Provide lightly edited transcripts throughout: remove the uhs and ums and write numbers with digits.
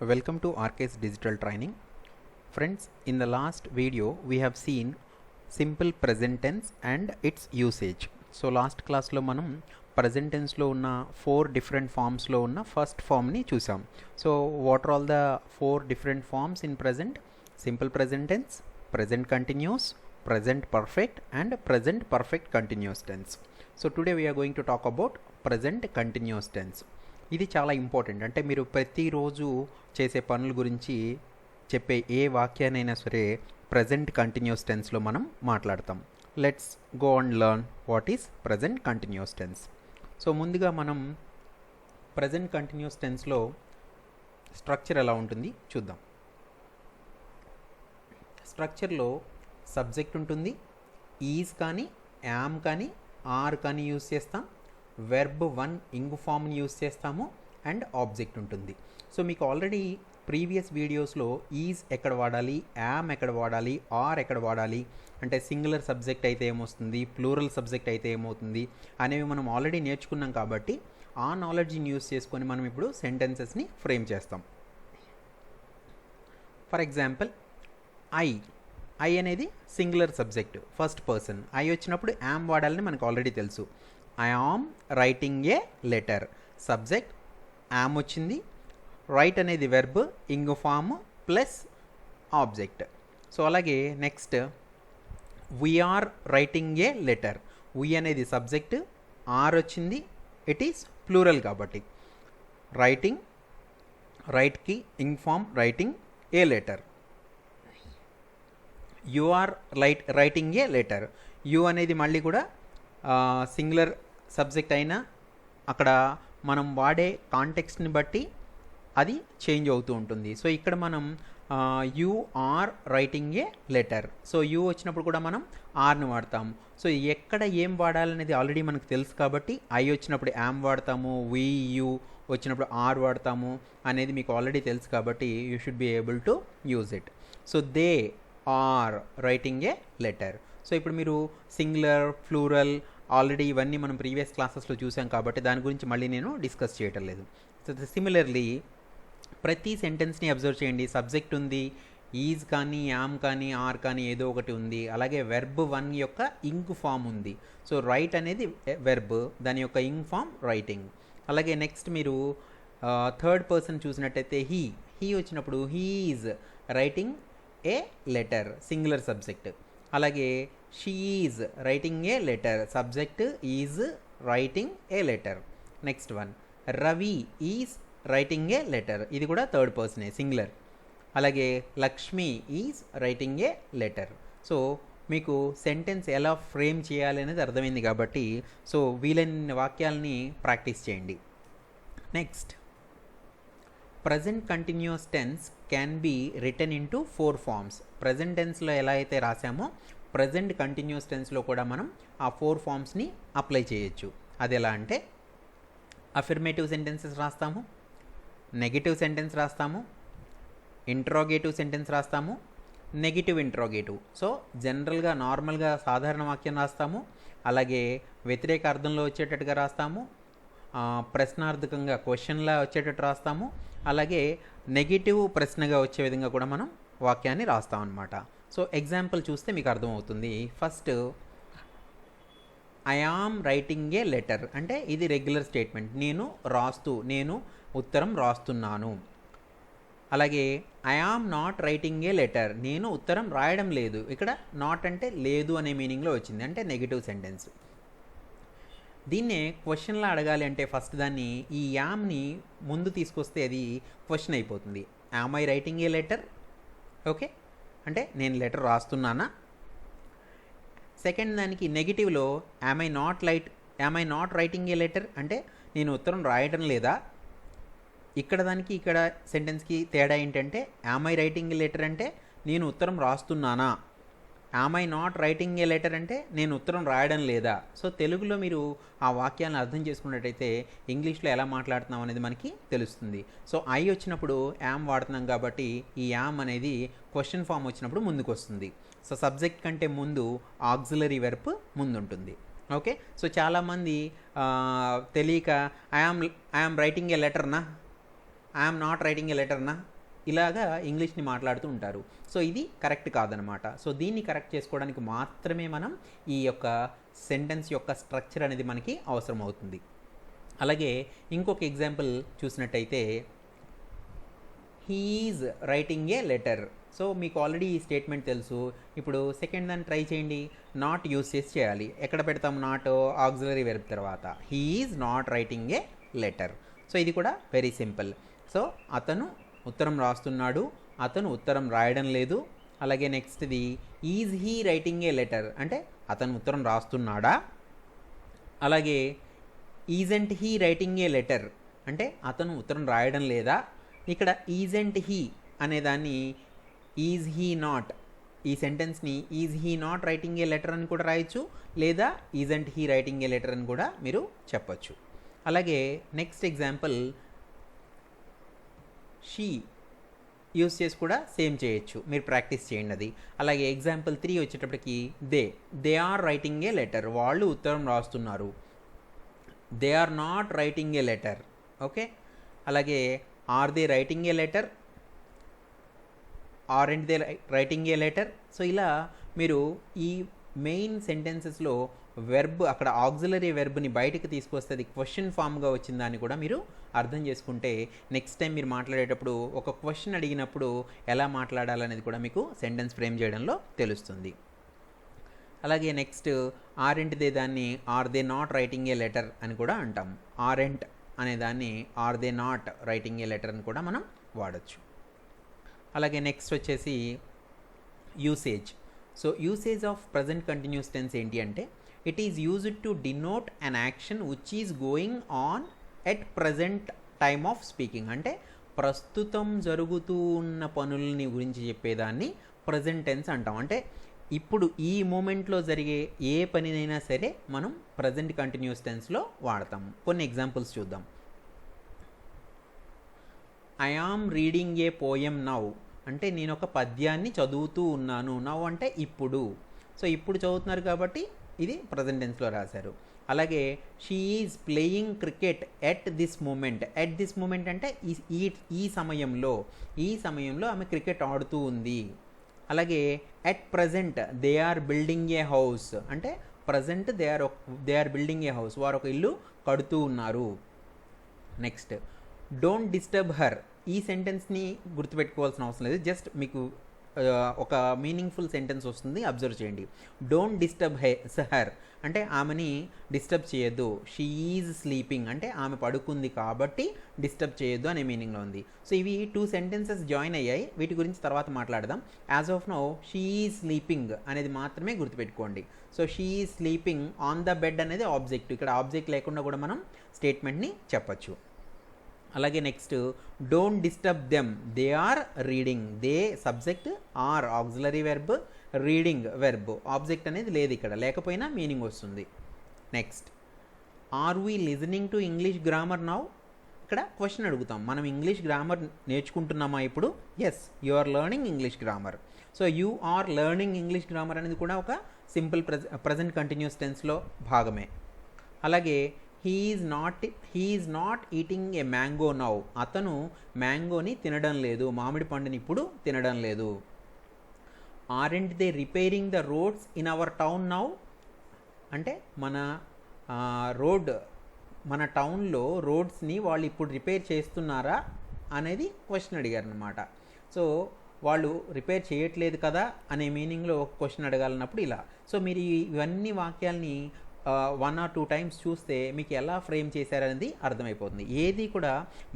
Welcome to RK's Digital Training. Friends, in the last video we have seen simple present tense and its usage. So last class lo manam present tense lo unna four different forms lo unna first form ni chusam. So what are all the four different forms in present? Simple present tense, present continuous, present perfect and present perfect continuous tense. So today we are going to talk about present continuous tense. ఇది చాలా important. అంటే మీరు ప్రతిరోజు చేసే పనుల గురించి చెప్పే ఏ వాక్యానైనా సరే ప్రజెంట్ కంటిన్యూస్ టెన్స్లో మనం మాట్లాడతాం. Let's go and learn what is present continuous tense. So ముందుగా మనం ప్రజెంట్ కంటిన్యూస్ టెన్స్లో స్ట్రక్చర్ ఎలా ఉంటుంది చూద్దాం. స్ట్రక్చర్లో సబ్జెక్ట్ ఉంటుంది, ఈజ్ కానీ యామ్ కానీ ఆర్ కానీ యూజ్ చేస్తాం, వెర్బ్ వన్ ఇంగ్ ఫామ్ని యూజ్ చేస్తాము అండ్ ఆబ్జెక్ట్ ఉంటుంది. సో మీకు ఆల్రెడీ ప్రీవియస్ వీడియోస్లో ఈజ్ ఎక్కడ వాడాలి, యామ్ ఎక్కడ వాడాలి, ఆర్ ఎక్కడ వాడాలి, అంటే సింగులర్ సబ్జెక్ట్ అయితే ఏమొస్తుంది, ప్లూరల్ సబ్జెక్ట్ అయితే ఏమవుతుంది అనేవి మనం ఆల్రెడీ నేర్చుకున్నాం. కాబట్టి ఆ నాలెడ్జ్ని యూజ్ చేసుకొని మనం ఇప్పుడు సెంటెన్సెస్ని ఫ్రేమ్ చేస్తాం. ఫర్ ఎగ్జాంపుల్ ఐ అనేది singular subject, first person. I వచ్చినప్పుడు యామ్ వాడాలని మనకు ఆల్రెడీ తెలుసు. I am writing a letter, subject am వచ్చింది, రైట్ అనేది verb ing form plus object. So అలాగే next we are writing a letter, we అనేది సబ్జెక్ట్, ఆర్ వచ్చింది, ఇట్ ఈస్ ప్లూరల్ కాబట్టి రైటింగ్, రైట్కి ing form writing a letter. You are writing a letter, you అనేది మళ్ళీ కూడా సింగులర్ సబ్జెక్ట్ అయినా అక్కడ మనం వాడే కాంటెక్స్ట్ని బట్టి అది చేంజ్ అవుతూ ఉంటుంది. సో ఇక్కడ మనం you are writing a letter, so you వచ్చినప్పుడు కూడా మనం ఆర్ని వాడతాం. సో ఎక్కడ ఏం వాడాలనేది ఆల్రెడీ మనకు తెలుసు కాబట్టి ఐ వచ్చినప్పుడు యామ్ వాడతాము, వి యు వచ్చినప్పుడు ఆర్ వాడతాము అనేది మీకు ఆల్రెడీ తెలుసు కాబట్టి you should be able to use it. So they are writing a letter. So ఇప్పుడు మీరు సింగులర్ ప్లూరల్ ఆల్రెడీ ఇవన్నీ మనం ప్రీవియస్ క్లాసెస్లో చూసాం కాబట్టి దాని గురించి మళ్ళీ నేను డిస్కస్ చేయటం లేదు. సో సిమిలర్లీ ప్రతి సెంటెన్స్ని అబ్జర్వ్ చేయండి. సబ్జెక్ట్ ఉంది, ఈజ్ కానీ యామ్ కానీ ఆర్ కానీ ఏదో ఒకటి ఉంది, అలాగే వెర్బ్ వన్ యొక్క ఇంగ్ ఫామ్ ఉంది. సో రైట్ అనేది వెర్బ్, దాని యొక్క ఇంగ్ ఫామ్ రైటింగ్. అలాగే నెక్స్ట్ మీరు థర్డ్ పర్సన్ చూసినట్టయితే హీ వచ్చినప్పుడు he is writing a letter, singular subject. అలాగే she is writing a letter, subject is writing a letter. Next one Ravi is writing a letter, ఇది కూడా third పర్సనే singular. అలాగే Lakshmi is writing a letter. So మీకు sentence ఎలా frame చేయాలి అనేది అర్థమైంది కాబట్టి సో వీలైన వాక్యాలని ప్రాక్టీస్ చేయండి. Next present continuous tense can be written in to 4 forms. Present టెన్స్లో ఎలా అయితే రాసామో ప్రజెంట్ కంటిన్యూస్ టెన్స్లో కూడా మనం ఆ 4 ఫార్మ్స్ని అప్లై చేయొచ్చు. అది ఎలా అంటే అఫర్మేటివ్ సెంటెన్సెస్ రాస్తాము, నెగిటివ్ సెంటెన్స్ రాస్తాము, ఇంట్రోగేటివ్ సెంటెన్స్ రాస్తాము, నెగిటివ్ ఇంట్రోగేటివ్. సో జనరల్గా నార్మల్గా సాధారణ వాక్యం రాస్తాము, అలాగే వ్యతిరేక అర్థంలో వచ్చేటట్టుగా రాస్తాము, ప్రశ్నార్థకంగా క్వశ్చన్లా వచ్చేటట్టు రాస్తాము, అలాగే నెగిటివ్ ప్రశ్నగా వచ్చే విధంగా కూడా మనం వాక్యాన్ని రాస్తాం అన్నమాట. సో ఎగ్జాంపుల్ చూస్తే మీకు అర్థమవుతుంది. First I am writing a letter అంటే ఇది రెగ్యులర్ స్టేట్మెంట్, నేను ఉత్తరం రాస్తున్నాను. అలాగే I am not writing a letter, నేను ఉత్తరం రాయడం లేదు. ఇక్కడ నాట్ అంటే లేదు అనే మీనింగ్లో వచ్చింది, అంటే నెగిటివ్ సెంటెన్స్. దీన్నే క్వశ్చన్లా అడగాలి అంటే ఫస్ట్ దాన్ని ఈ యామ్ని ముందు తీసుకొస్తే అది క్వశ్చన్ అయిపోతుంది. Am I writing a letter, okay అంటే నేను లెటర్ రాస్తున్నానా. సెకండ్ దానికి నెగిటివ్లో am I not writing a letter అంటే నేను ఉత్తరం రాయటం లేదా. ఇక్కడ దానికి ఇక్కడ సెంటెన్స్కి తేడా ఏంటంటే am I writing a letter అంటే నేను ఉత్తరం రాస్తున్నానా, am I not writing a letter అంటే నేను ఉత్తరం రాయడం లేదా. సో తెలుగులో మీరు ఆ వాక్యాలను అర్థం చేసుకున్నట్టయితే ఇంగ్లీష్లో ఎలా మాట్లాడుతున్నాం అనేది మనకి తెలుస్తుంది. సో ఐ వచ్చినప్పుడు యామ్ వాడుతున్నాం కాబట్టి ఈ యామ్ అనేది క్వశ్చన్ ఫామ్ వచ్చినప్పుడు ముందుకు వస్తుంది. సో సబ్జెక్ట్ కంటే ముందు ఆక్సిలరీ వెర్బ్ ముందు ఉంటుంది. ఓకే, సో చాలామంది తెలియక ఐ ఆమ్ రైటింగ్ ఏ లెటర్నా, I'm not writing a letter నా, ఇలాగా ఇంగ్లీష్ని మాట్లాడుతూ ఉంటారు. సో ఇది కరెక్ట్ కాదనమాట. సో దీన్ని కరెక్ట్ చేసుకోవడానికి మాత్రమే మనం ఈ యొక్క సెంటెన్స్ యొక్క స్ట్రక్చర్ అనేది మనకి అవసరం అవుతుంది. అలాగే ఇంకొక ఎగ్జాంపుల్ చూసినట్టయితే he is writing a letter. So మీకు ఆల్రెడీ ఈ స్టేట్మెంట్ తెలుసు. ఇప్పుడు సెకండ్ దాన్ని ట్రై చేయండి. నాట్ యూస్ చేసి చేయాలి. ఎక్కడ పెడతాం నాట్? ఆక్సిలరీ వెర్బ్ తర్వాత. He is not writing a letter. So ఇది కూడా వెరీ సింపుల్. సో అతను ఉత్తరం రాస్తున్నాడు, అతను ఉత్తరం రాయడం లేదు. అలాగే నెక్స్ట్ది is he writing a letter అంటే అతను ఉత్తరం రాస్తున్నాడా. అలాగే isn't he writing a letter అంటే అతను ఉత్తరం రాయడం లేదా. ఇక్కడ ఈజెంట్ హీ అనేదాన్ని ఈజ్ హీ నాట్, ఈ సెంటెన్స్ని is he not writing a letter అని కూడా రాయొచ్చు, లేదా isn't he writing a letter అని కూడా మీరు చెప్పచ్చు. అలాగే నెక్స్ట్ ఎగ్జాంపుల్ షీ యూస్ చేసి కూడా సేమ్ చేయొచ్చు. మీరు ప్రాక్టీస్ చేయండి అది. అలాగే ఎగ్జాంపుల్ 3 వచ్చేటప్పటికి they are writing a letter, వాళ్ళు ఉత్తరం రాస్తున్నారు. They are not writing a letter. Okay. అలాగే are they writing a letter, aren't they writing a letter. So ఇలా మీరు ఈ మెయిన్ సెంటెన్సెస్లో వెర్బ్ అక్కడ ఆక్సిలరీ వెర్బ్ని బయటకు తీసుకొస్తే అది క్వశ్చన్ ఫామ్గా వచ్చిందని కూడా మీరు అర్థం చేసుకుంటే నెక్స్ట్ టైం మీరు మాట్లాడేటప్పుడు ఒక క్వశ్చన్ అడిగినప్పుడు ఎలా మాట్లాడాలనేది కూడా మీకు సెంటెన్స్ ఫ్రేమ్ చేయడంలో తెలుస్తుంది. అలాగే నెక్స్ట్ ఆరెంట్ దే దాన్ని are they not writing a letter అని కూడా అంటాం. ఆరెంట్ అనే దాన్ని are they not writing a letter అని కూడా మనం వాడచ్చు. అలాగే నెక్స్ట్ వచ్చేసి usage. So usage of present continuous tense ఏంటి అంటే it is used to denote an action which is going on at present time of speaking. అంటే ప్రస్తుతం జరుగుతూ ఉన్న పనులని గురించి చెప్పేదాన్ని ప్రజెంట్ టెన్స్ అంటాం. అంటే ఇప్పుడు ఈ మూమెంట్లో జరిగే ఏ పనినైనా సరే మనం ప్రజెంట్ కంటిన్యూస్ టెన్స్లో వాడతాం. కొన్ని ఎగ్జాంపుల్స్ చూద్దాం. I am reading a poem now అంటే నేను ఒక పద్యాన్ని చదువుతూ ఉన్నాను. నౌ అంటే ఇప్పుడు. సో ఇప్పుడు చదువుతున్నారు కాబట్టి ఇది ప్రజెంట్ టెన్స్లో రాశారు. అలాగే she is playing cricket at this moment. At this moment అంటే ఈ సమయంలో ఆమె క్రికెట్ ఆడుతూ ఉంది. అలాగే at present they are building a house అంటే present they are building a house, వారు ఒక ఇల్లు కడుతూ ఉన్నారు. Next don't disturb her. ఈ సెంటెన్స్ని గుర్తుపెట్టుకోవాల్సిన అవసరం లేదు. జస్ట్ మీకు ఒక మీనింగ్ఫుల్ సెంటెన్స్ వస్తుంది, అబ్జర్వ్ చేయండి. డోంట్ డిస్టర్బ్ హర్ అంటే ఆమెని డిస్టర్బ్ చేయొద్దు. షీ ఈజ్ స్లీపింగ్ అంటే ఆమె పడుకుంది కాబట్టి డిస్టర్బ్ చేయొద్దు అనే మీనింగ్లో ఉంది. సో ఇవి 2 సెంటెన్సెస్ జాయిన్ అయ్యాయి. వీటి గురించి తర్వాత మాట్లాడదాం. As of now she is sleeping అనేది మాత్రమే గుర్తుపెట్టుకోండి. So she is sleeping on the bed అనేది ఆబ్జెక్ట్. ఇక్కడ ఆబ్జెక్ట్ లేకుండా కూడా మనం స్టేట్మెంట్ని చెప్పచ్చు. అలాగే next don't disturb them, they are reading. They subject, are auxiliary verb, reading verb. Object అనేది లేదు ఇక్కడ, లేకపోయినా మీనింగ్ వస్తుంది. Next are we listening to English grammar now. ఇక్కడ క్వశ్చన్ అడుగుతాం, మనం ఇంగ్లీష్ గ్రామర్ నేర్చుకుంటున్నామా ఇప్పుడు? Yes, you are learning English grammar. So you are learning English grammar అనేది కూడా ఒక సింపుల్ ప్రజెంట్ కంటిన్యూస్ టెన్స్లో భాగమే. అలాగే he is not eating a mango now. అతను మ్యాంగోని తినడం లేదు, మామిడి పండుని ఇప్పుడు తినడం లేదు. Aren't they repairing the roads in our town now అంటే మన టౌన్లో రోడ్స్ని వాళ్ళు ఇప్పుడు రిపేర్ చేస్తున్నారా అనేది క్వశ్చన్ అడిగారు అనమాట. సో వాళ్ళు రిపేర్ చేయట్లేదు కదా అనే మీనింగ్లో ఒక క్వశ్చన్ అడగాలన్నప్పుడు ఇలా. సో మీరు ఇవన్నీ వాక్యాల్ని 1 or 2 టైమ్స్ చూస్తే మీకు ఎలా ఫ్రేమ్ చేశారనేది అర్థమైపోతుంది. ఏది కూడా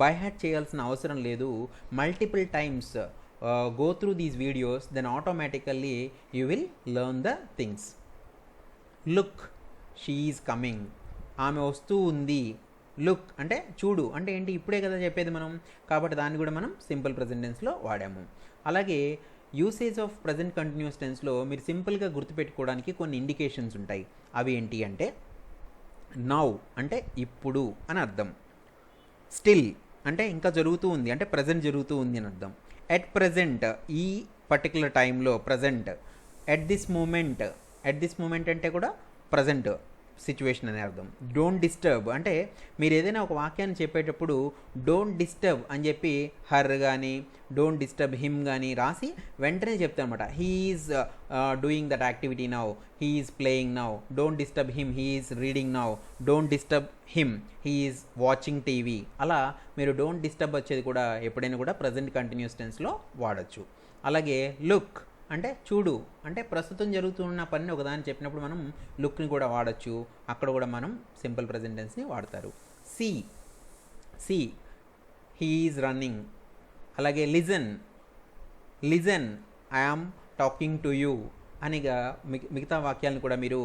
బై హార్ట్ చేయాల్సిన అవసరం లేదు. Multiple times go through these videos, then automatically you will learn the things. Look, she is coming. ఆమె వస్తూ ఉంది. లుక్ అంటే చూడు అంటే ఏంటి, ఇప్పుడే కదా చెప్పేది మనం, కాబట్టి దాన్ని కూడా మనం సింపుల్ ప్రజెంట్ టెన్స్లో వాడాము. అలాగే యూసేజ్ ఆఫ్ ప్రజెంట్ కంటిన్యూస్ టెన్స్లో మీరు సింపుల్గా గుర్తుపెట్టుకోవడానికి కొన్ని ఇండికేషన్స్ ఉంటాయి. అవి ఏంటి అంటే నౌ అంటే ఇప్పుడు అని అర్థం, స్టిల్ అంటే ఇంకా జరుగుతూ ఉంది అంటే ప్రజెంట్ జరుగుతూ ఉంది అని అర్థం, ఎట్ ప్రజెంట్ ఈ పర్టికులర్ టైంలో ప్రజెంట్, ఎట్ దిస్ మూమెంట్ అంటే కూడా ప్రజెంట్ సిచ్యువేషన్ అనే అర్థం. డోంట్ డిస్టర్బ్ అంటే మీరు ఏదైనా ఒక వాక్యాన్ని చెప్పేటప్పుడు డోంట్ డిస్టర్బ్ అని చెప్పి హర్ కానీ డోంట్ డిస్టర్బ్ హిమ్ కానీ రాసి వెంటనే చెప్తాను అనమాట. He is doing that activity now, he is playing now, don't disturb him, he is reading now, don't disturb him, he is watching TV. అలా మీరు డోంట్ డిస్టర్బ్ వచ్చేది కూడా ఎప్పుడైనా కూడా ప్రజెంట్ కంటిన్యూస్ టెన్స్లో వాడచ్చు. అలాగే లుక్ అంటే చూడు, అంటే ప్రస్తుతం జరుగుతున్న పనిని ఒకదాన్ని చెప్పినప్పుడు మనం లుక్ని కూడా వాడచ్చు. అక్కడ కూడా మనం సింపుల్ ప్రెజెంట్ టెన్స్ని వాడతారు. See he is running. అలాగే listen I am talking to you అనిగా మిగతా వాక్యాలను కూడా మీరు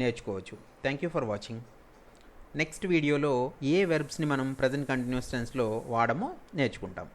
నేర్చుకోవచ్చు. Thank you for watching. Next వీడియోలో ఏ వెర్బ్స్ని మనం ప్రజెంట్ కంటిన్యూస్ టెన్స్లో వాడమో నేర్చుకుంటాం.